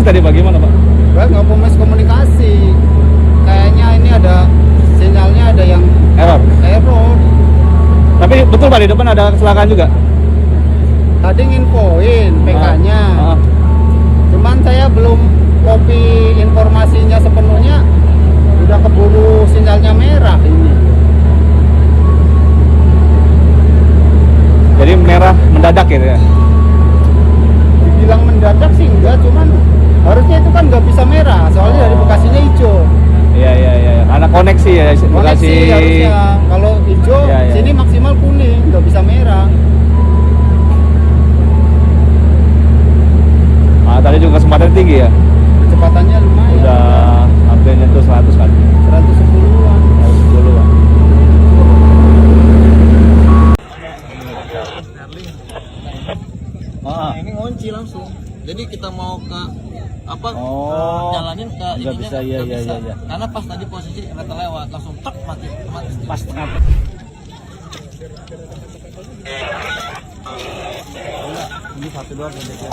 komunikasi tadi bagaimana Pak? Nggak proses komunikasi. Kayaknya ini ada sinyalnya ada yang Error. Tapi betul Pak, di depan ada kecelakaan juga? Tadi nginfoin PK-nya. Cuman saya belum copy informasinya sepenuhnya. Udah keburu sinyalnya merah ini. Jadi merah mendadak gitu ya? Dibilang mendadak sih enggak, cuman harusnya itu kan nggak bisa merah, soalnya dari Bekasinya hijau. Iya. Karena koneksi ya, Koneksi harusnya. Kalau hijau, Iya. sini maksimal kuning, nggak bisa merah. Tadi juga kecepatan tinggi ya? Kecepatannya lumayan. Udah hampir nyentuh 100 kan? 110-an. 110-an. Ini ngunci langsung. Jadi kita mau ke apa? Jalanin ke nggak ininya bisa, nggak iya. bisa. Karena pas tadi posisi kereta lewat langsung tek mati. Pas tengah. Ini satu doang pendeknya.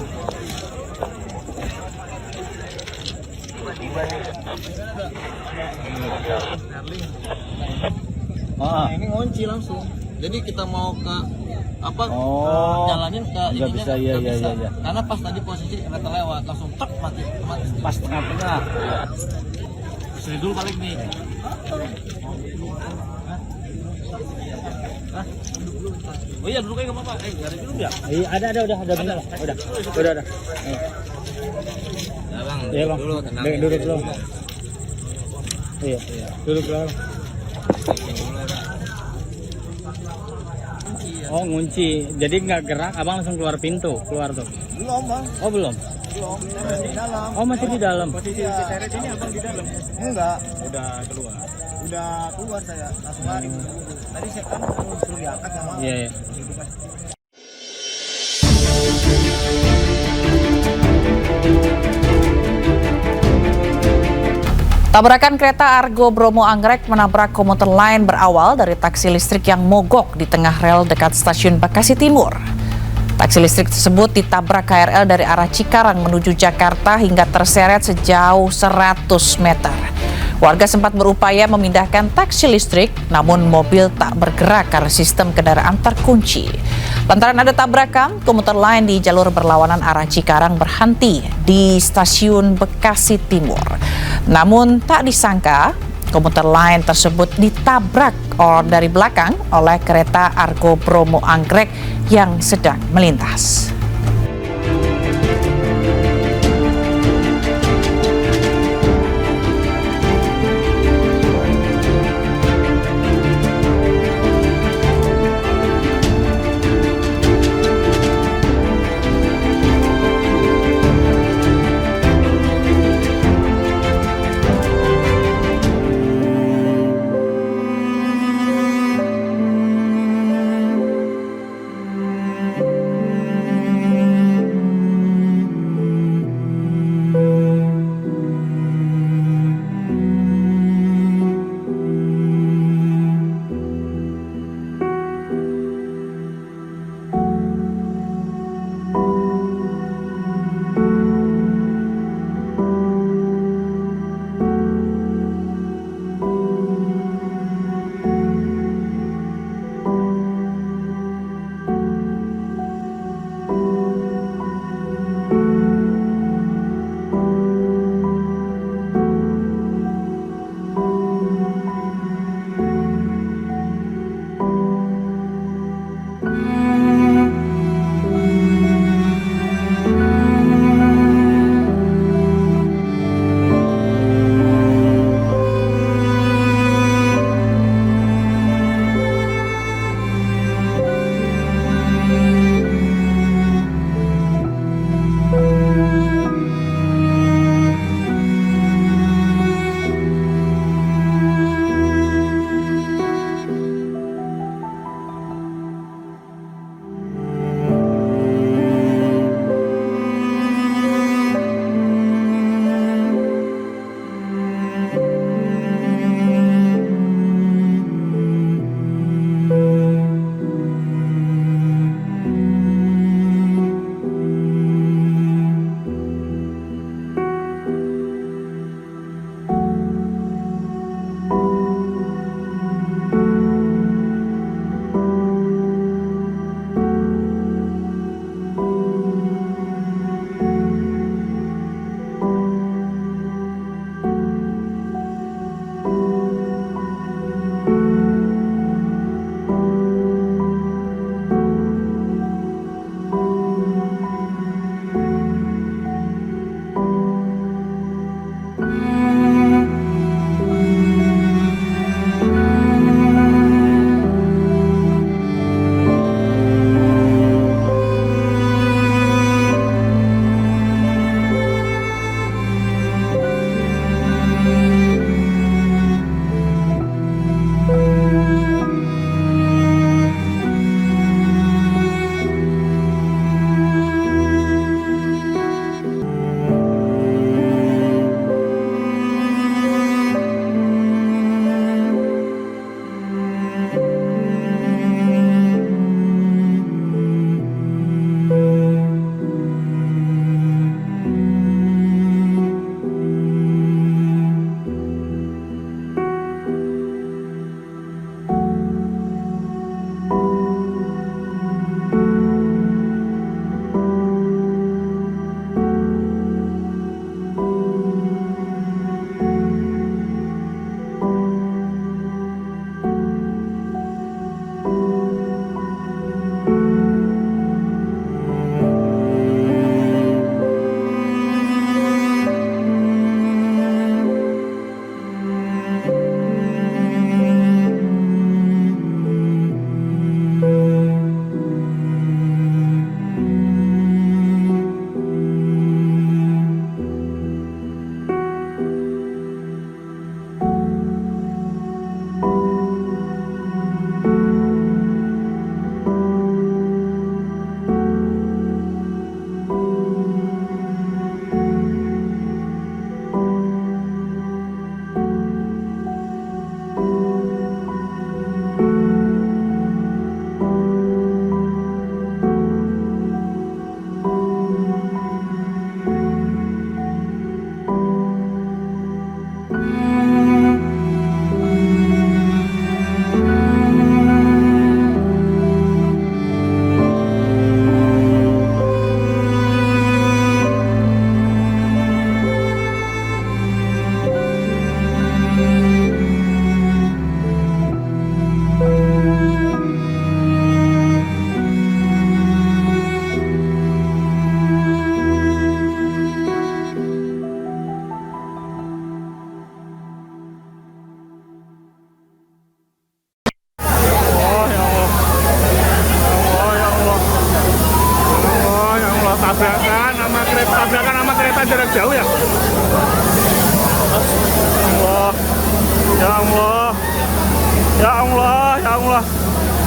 Ini ngunci langsung. Jadi kita mau ke apa? Jalanin ke nggak ininya bisa, iya. Karena pas tadi posisi kereta lewat langsung tek mati. Pas tengah. Sini dulu balik nih. Oh iya duduk aja nggak apa-apa. Ada minum ya? Iya, ada benar. Udah. Ya bang, Iya bang, dulu tenang. duduk dulu. Iya, duduk dulu. Oh ngunci, jadi nggak gerak, abang langsung keluar pintu, keluar tuh. Belum bang. Oh belum? Masih di dalam. Oh masih di dalam. Posisi seret ini abang di dalam. Enggak. Udah keluar saya langsung lari. Tadi saya kan suruh diangkat sama. Iya. Tabrakan kereta Argo Bromo Anggrek menabrak komuter lain berawal dari taksi listrik yang mogok di tengah rel dekat stasiun Bekasi Timur. Taksi listrik tersebut ditabrak KRL dari arah Cikarang menuju Jakarta hingga terseret sejauh 100 meter. Warga sempat berupaya memindahkan taksi listrik, namun mobil tak bergerak karena sistem kendaraan terkunci. Lantaran ada tabrakan, komuter lain di jalur berlawanan arah Cikarang berhenti di stasiun Bekasi Timur. Namun tak disangka, komuter lain tersebut ditabrak dari belakang oleh kereta Argo Bromo Anggrek yang sedang melintas.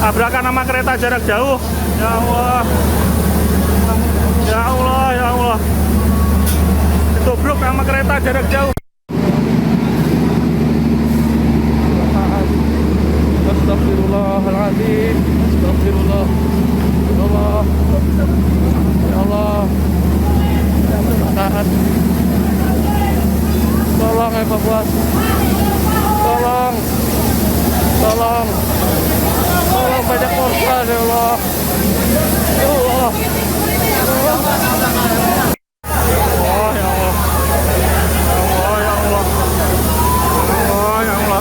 tabrakan sama kereta jarak jauh. Ya Allah. Ya Allah, ya Allah. Ditobruk sama kereta jarak jauh. Astagfirullahaladzim. Astagfirullah. Ya Allah. Ya Allah. Tahan. Tolong evakuasi. Tolong. Tolong. Tolong banyak korban ya Allah. Ya Allah.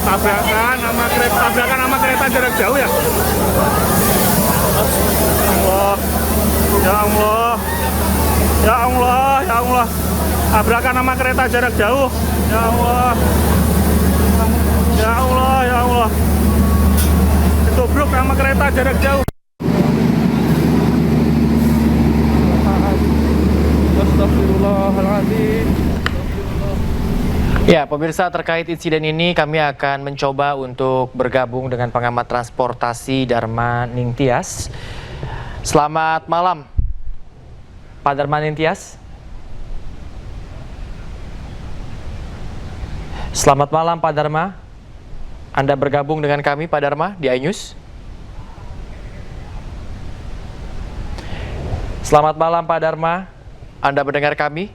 Tabrakan sama kereta jarak jauh ya. Allah. Ya Allah. Ya Allah, ya Allah. Tabrakan sama kereta jarak jauh. Ya Allah. Ya Allah, ya Allah. Ditobruk sama kereta jarak jauh. Astagfirullahaladzim. Ya, pemirsa, terkait insiden ini kami akan mencoba untuk bergabung dengan pengamat transportasi Dharma Ningtyas. Selamat malam, Pak Dharma Ningtyas. Selamat malam, Pak Dharma. Anda bergabung dengan kami, Pak Dharma, di iNews. Selamat malam, Pak Dharma. Anda mendengar kami?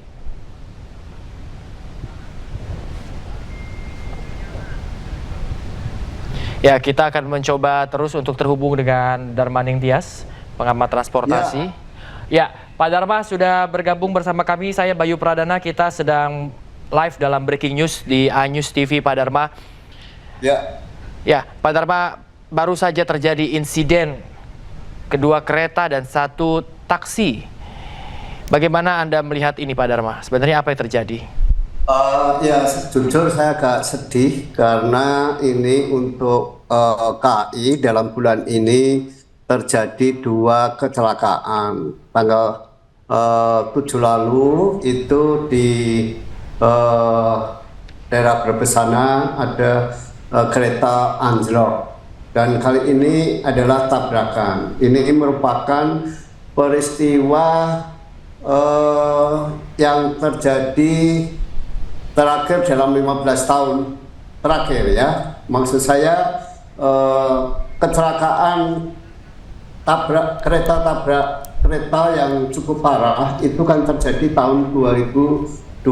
Ya, kita akan mencoba terus untuk terhubung dengan Dharma Ningtyas, pengamat transportasi. Ya, Pak Dharma sudah bergabung bersama kami. Saya Bayu Pradana, kita sedang live dalam breaking news di iNews TV, Pak Dharma. Ya. Ya, Pak Dharma, baru saja terjadi insiden kedua kereta dan satu taksi. Bagaimana Anda melihat ini, Pak Dharma? Sebenarnya apa yang terjadi? Ya, jujur saya agak sedih karena ini untuk KAI dalam bulan ini terjadi 2 kecelakaan. Tanggal 7 lalu itu di daerah Brebes sana ada kereta anjlok, dan kali ini adalah tabrakan. Ini merupakan peristiwa yang terjadi terakhir dalam 15 tahun terakhir ya. Maksud saya kecelakaan kereta yang cukup parah itu kan terjadi tahun 2010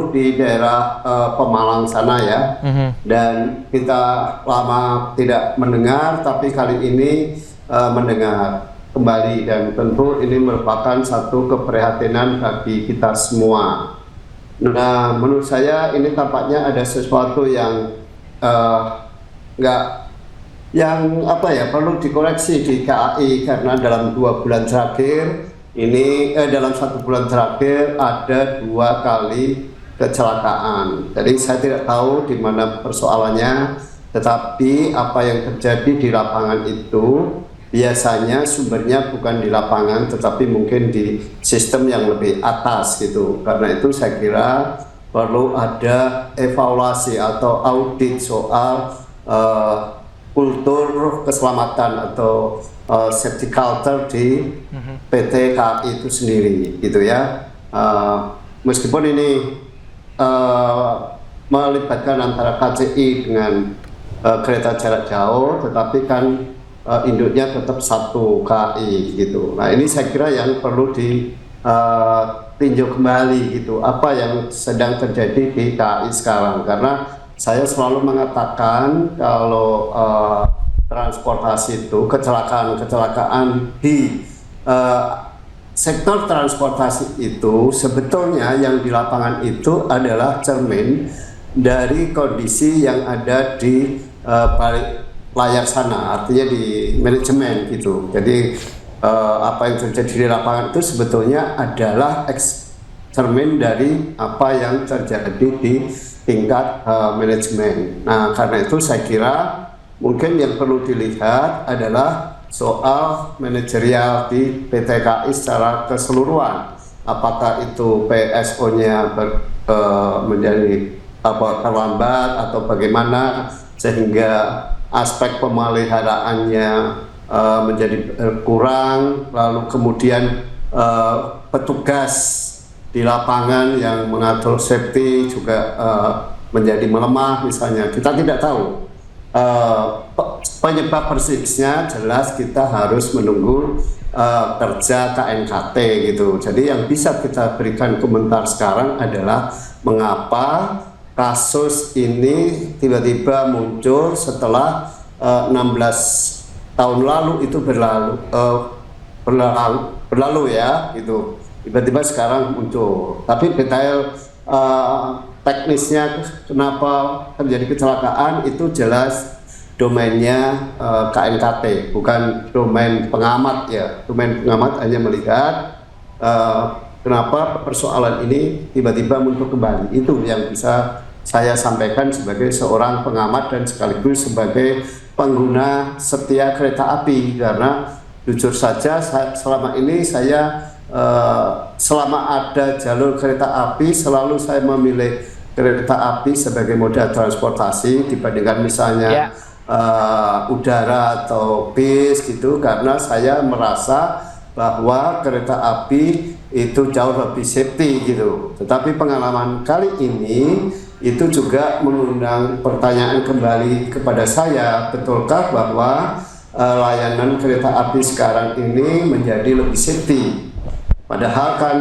di daerah Pemalang sana ya. Dan kita lama tidak mendengar, tapi kali ini mendengar kembali, dan tentu ini merupakan satu keprihatinan bagi kita semua. Nah, menurut saya ini tampaknya ada sesuatu yang perlu dikoreksi di KAI, karena dalam 2 bulan terakhir ini dalam 1 bulan terakhir ada 2 kali kecelakaan. Jadi saya tidak tahu di mana persoalannya, tetapi apa yang terjadi di lapangan itu biasanya sumbernya bukan di lapangan, tetapi mungkin di sistem yang lebih atas gitu. Karena itu saya kira perlu ada evaluasi atau audit soal kultur keselamatan atau safety culture di PT KAI itu sendiri gitu ya. Meskipun ini melibatkan antara KCI dengan kereta jarak jauh, tetapi kan induknya tetap satu KAI gitu. Nah, ini saya kira yang perlu ditinjau kembali gitu, apa yang sedang terjadi di KAI sekarang. Karena saya selalu mengatakan kalau transportasi itu kecelakaan di sektor transportasi itu sebetulnya yang di lapangan itu adalah cermin dari kondisi yang ada di balik layar sana, artinya di manajemen gitu. Jadi apa yang terjadi di lapangan itu sebetulnya adalah cermin dari apa yang terjadi di tingkat manajemen. Nah, karena itu saya kira mungkin yang perlu dilihat adalah soal manajerial di PT KAI secara keseluruhan. Apakah itu PSO-nya menjadi terlambat atau bagaimana, sehingga aspek pemeliharaannya menjadi kurang, lalu kemudian petugas di lapangan yang mengatur safety juga menjadi melemah misalnya. Kita tidak tahu penyebab persisnya, jelas kita harus menunggu kerja KNKT gitu. Jadi yang bisa kita berikan komentar sekarang adalah mengapa kasus ini tiba-tiba muncul setelah 16 tahun lalu itu berlalu ya gitu. Tiba-tiba sekarang muncul. Tapi detail teknisnya kenapa terjadi kecelakaan itu jelas domainnya KNKT, bukan domain pengamat ya. Domain pengamat hanya melihat kenapa persoalan ini tiba-tiba muncul kembali. Itu yang bisa saya sampaikan sebagai seorang pengamat dan sekaligus sebagai pengguna setia kereta api, karena jujur saja selama ini saya selama ada jalur kereta api selalu saya memilih kereta api sebagai moda transportasi dibandingkan misalnya udara atau bis gitu, karena saya merasa bahwa kereta api itu jauh lebih safety gitu. Tetapi pengalaman kali ini itu juga mengundang pertanyaan kembali kepada saya, betulkah bahwa layanan kereta api sekarang ini menjadi lebih safety? Padahal kan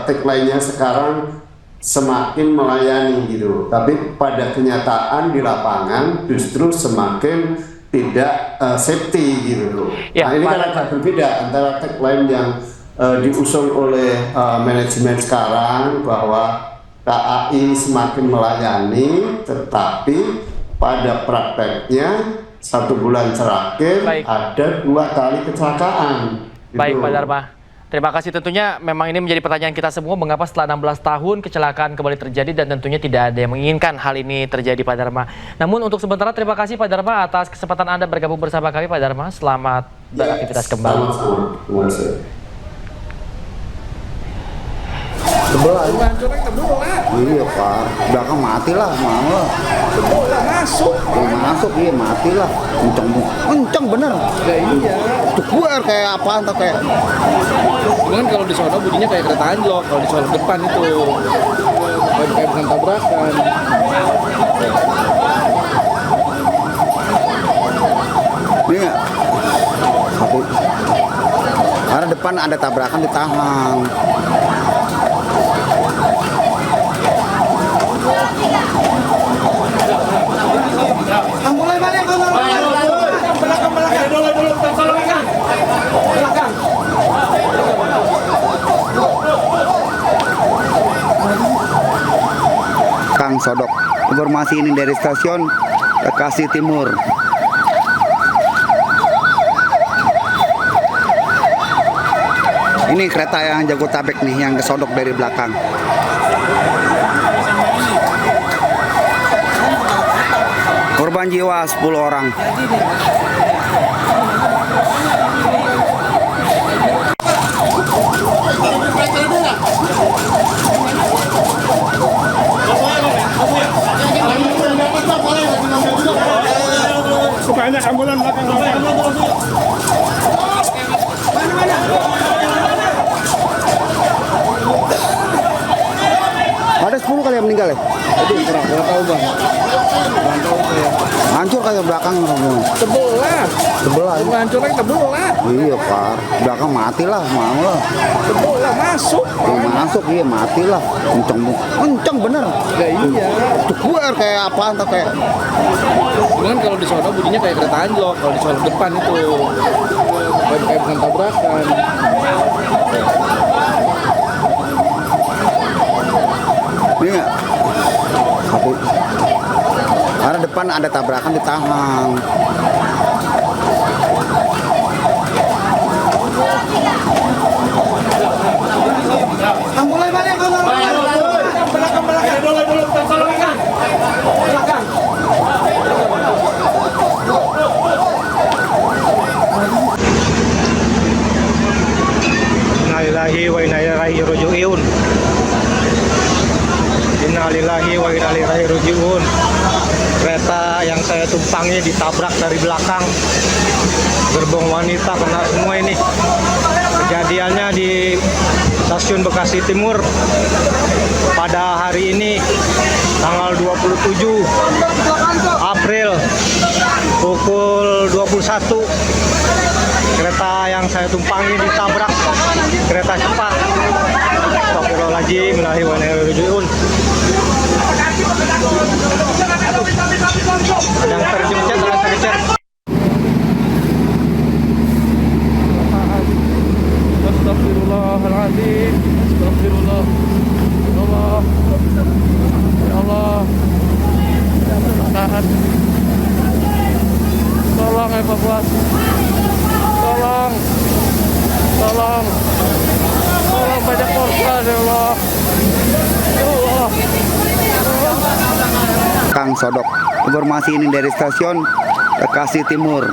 tagline-nya sekarang semakin melayani gitu, tapi pada kenyataan di lapangan justru semakin tidak safety gitu loh. Ya, nah ini kan agak berbeda antara tagline yang diusung oleh manajemen sekarang bahwa KAI semakin melayani, tetapi pada prakteknya 1 bulan terakhir ada 2 kali kecelakaan. Gitu. Baik Pak Dharma. Terima kasih, tentunya memang ini menjadi pertanyaan kita semua, mengapa setelah 16 tahun kecelakaan kembali terjadi dan tentunya tidak ada yang menginginkan hal ini terjadi Pak Dharma. Namun untuk sementara terima kasih Pak Dharma atas kesempatan Anda bergabung bersama kami Pak Dharma. Selamat beraktivitas kembali. Sama-sama. Sebelah. Iya Pak, belakang mati lah, mau lah. Masuk. Masuk, iya mati lah. Kenceng bener. Ya iya. Tuh kayak apaan tuh kayak. Cuman kalau di sono bunyinya kayak kereta anjlok, kalau di sono depan itu kayak bukan tabrakan. Ini nggak? Tapi karena depan ada tabrakan ditahan. Kang Sodok, informasi ini dari stasiun Bekasi Timur. Ini kereta yang Jabodetabek nih, yang kesodok dari belakang. Korban jiwa 10 orang. Banyak ambulan belakang. Ada 10 kali yang meninggal ya? Aduh, kurang tahu bang. Kurang tahu saya. Hancur kayak belakang. Sebelah. Hancurnya tebelah. Iya Pak, belakang mati lah, mau lah. Tebelah masuk. Masuk, iya mati lah. Kenceng bener. Ya iya. Tuh kayak apaan tuh kayak. Cuman kalau di sono bunyinya kayak kereta anjlok, kalau di sono depan itu kayak bukan tabrakan. Ini nggak? Tapi karena depan ada tabrakan ditahan. Innalillahi wa inna ilaihi raji'un. Innalillahi wa inna ilaihi raji'un. kereta yang saya tumpangi ditabrak dari belakang. Gerbong wanita kena semua ini. Kejadiannya di Stasiun Bekasi Timur pada hari ini tanggal 27 April pukul 21. Kereta yang saya tumpangi ditabrak kereta cepat. Astagfirullahaladzim, inna lillahi wa inna ilaihi raji'un. Ada yang tergencet, ada yang tergencet. Astagfirullahaladzim. Astagfirullah. Ya Allah. Ya Allah. Tahan. Tolong evakuasi. Tolong. Tolong. Tolong banyak korban ya Allah. Ya Allah. Kang Sodok. Informasi ini dari stasiun Bekasi Timur.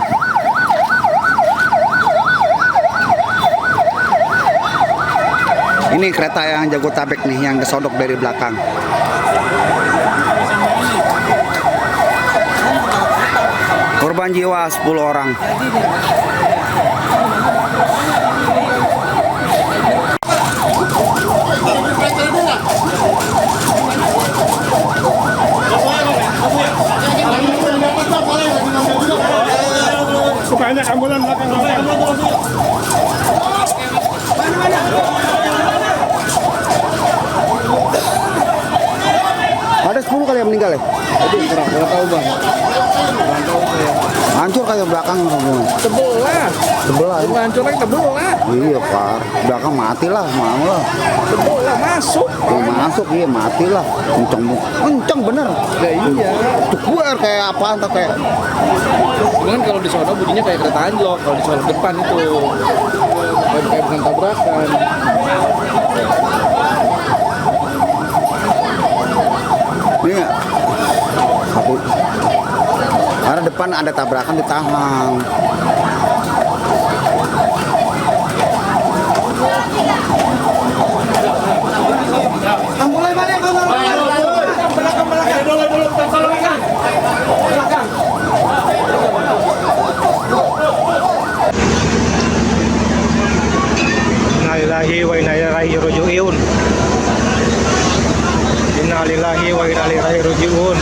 Ini kereta yang Jabodetabek nih yang kesodok dari belakang. Korban jiwa 10 orang. Banyak ambulan belakang. Ada 10 kali yang meninggal ya? Aduh, kurang tahu bang. Hancur kayak belakang. Sebelah. Sebelah. Hancur lagi sebelah. Iya Pak, belakang mati lah, mau lah. Sebelah masuk. Masuk iya mati lah. Kenceng bener. Ya iya. Buar kayak apaan tuh kayak. Cuman kalau di sono bunyinya kayak kereta anjlok, kalau di sono depan itu kayak bukan tabrakan. Ini nggak? Satu. Karena depan ada tabrakan ditahan. Innalillahi wa inna ilaihi raji'un. Innalillahi wa inna ilaihi raji'un.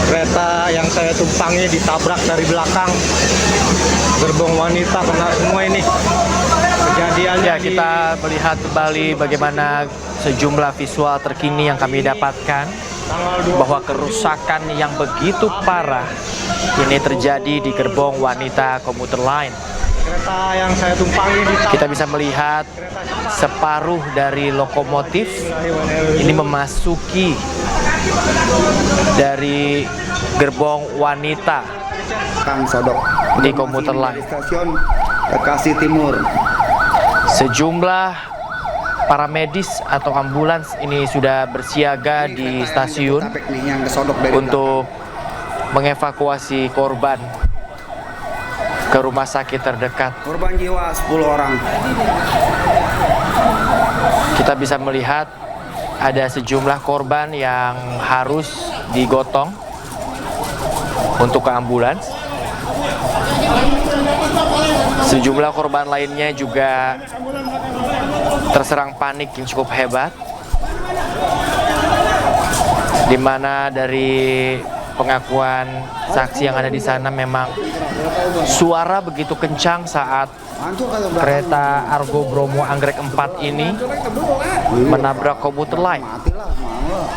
Kereta yang saya tumpangi ditabrak dari belakang. Gerbong wanita kena semua ini. Kejadiannya Ya, kita melihat kembali bagaimana sejumlah visual terkini yang kami dapatkan bahwa kerusakan yang begitu parah ini terjadi di gerbong wanita komuter lain. kereta yang saya tumpangi ditabrak. Kita bisa melihat separuh dari lokomotif ini memasuki dari gerbong wanita Kang Sodok di komuter lain. Stasiun Bekasi Timur. Sejumlah para medis atau ambulans ini sudah bersiaga di stasiun Jabodetabek nih yang kesodok dari untuk mengevakuasi korban ke rumah sakit terdekat. korban jiwa 10 orang. Kita bisa melihat ada sejumlah korban yang harus digotong untuk ke ambulans. Sejumlah korban lainnya juga terserang panik yang cukup hebat, di mana dari pengakuan saksi yang ada di sana memang suara begitu kencang saat kereta Argo Bromo Anggrek 4 ini menabrak komuter lain. Mati lah, mau lah.